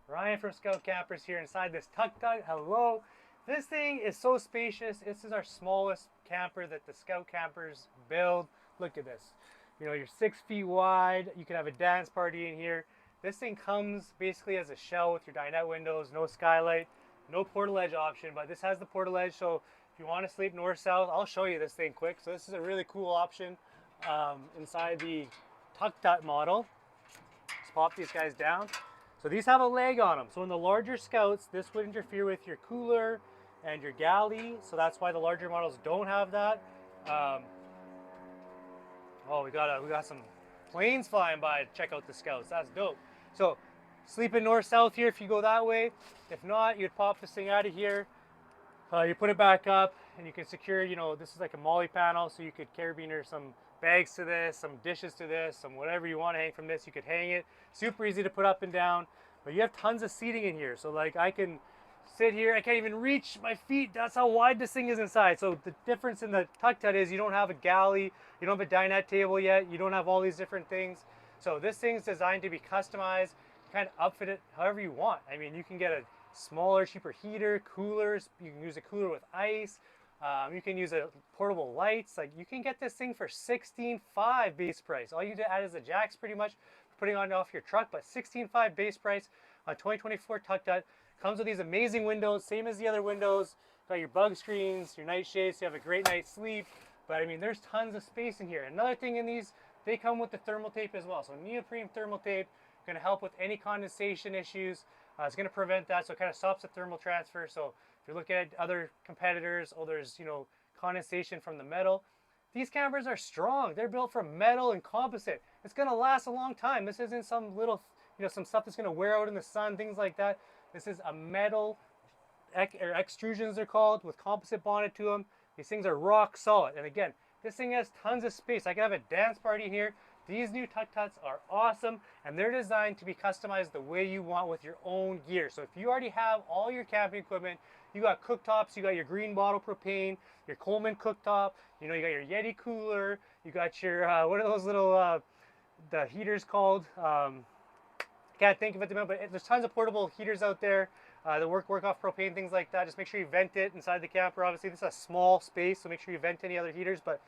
Ryan from Scout Campers here inside this TUKTUT. Hello. This thing is so spacious. This is our smallest camper that the Scout Campers build. Look at this. You know, you're 6 feet wide. You can have a dance party in here. This thing comes basically as a shell with your dinette windows, no skylight, no portaledge option, but this has the portaledge. So if you want to sleep north-south, I'll show you this thing quick. So this is a really cool option inside the TUKTUT model. Let's pop these guys down. So these have a leg on them. So in the larger Scouts, this would interfere with your cooler and your galley. So that's why the larger models don't have that. Oh, we got some planes flying by to check out the Scouts. That's dope. So sleeping north-south here if you go that way. If not, you'd pop this thing out of here. You put it back up and you can secure, you know, this is like a molly panel. So you could carabiner some bags to this, some dishes to this, some whatever you want to hang from this. You could hang it. Super easy to put up and down. But you have tons of seating in here. So like I can sit here. I can't even reach my feet. That's how wide this thing is inside. So the difference in the TUKTUT is you don't have a galley. You don't have a dinette table yet. You don't have all these different things. So this thing's designed to be customized. You kind of outfit it however you want. I mean, you can get a smaller, cheaper heater, coolers. You can use a cooler with ice. You can use a portable lights. Like you can get this thing for $16,500 base price. All you need to add is the jacks pretty much for putting on off your truck, but $16,500 base price on 2024 TUKTUT. Comes with these amazing windows, same as the other windows. Got your bug screens, your night shades, so you have a great night's sleep. But I mean, there's tons of space in here. Another thing in these, they come with the thermal tape as well. So neoprene thermal tape, gonna help with any condensation issues. It's gonna prevent that, so it kind of stops the thermal transfer. So if you're looking at other competitors, oh, there's, you know, condensation from the metal. These campers are strong. They're built from metal and composite. It's gonna last a long time. This isn't some little, you know, some stuff that's gonna wear out in the sun, things like that. This is a metal, or extrusions they're called, with composite bonded to them. These things are rock solid. And again, this thing has tons of space. I can have a dance party here. These new TUKTUTs are awesome, and they're designed to be customized the way you want with your own gear. So if you already have all your camping equipment, you got cooktops, you got your green bottle propane, your Coleman cooktop, you know, you got your Yeti cooler, you got your, what are those little, the heaters called? Can't think of it at the moment, but there's tons of portable heaters out there that work off propane, things like that. Just make sure you vent it inside the camper. Obviously, this is a small space, so make sure you vent any other heaters, but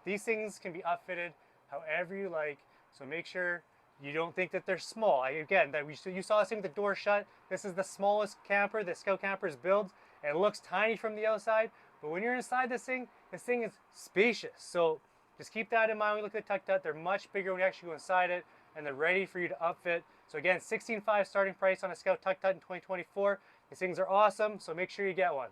these things can be outfitted however you like. So make sure you don't think that they're small. Again, you saw this thing with the door shut. This is the smallest camper that Scout Campers builds. It looks tiny from the outside, but when you're inside this thing is spacious. So just keep that in mind when you look at the TUKTUT. They're much bigger when you actually go inside it, and they're ready for you to upfit. So again, $16,500 starting price on a Scout TUKTUT in 2024. These things are awesome, so make sure you get one.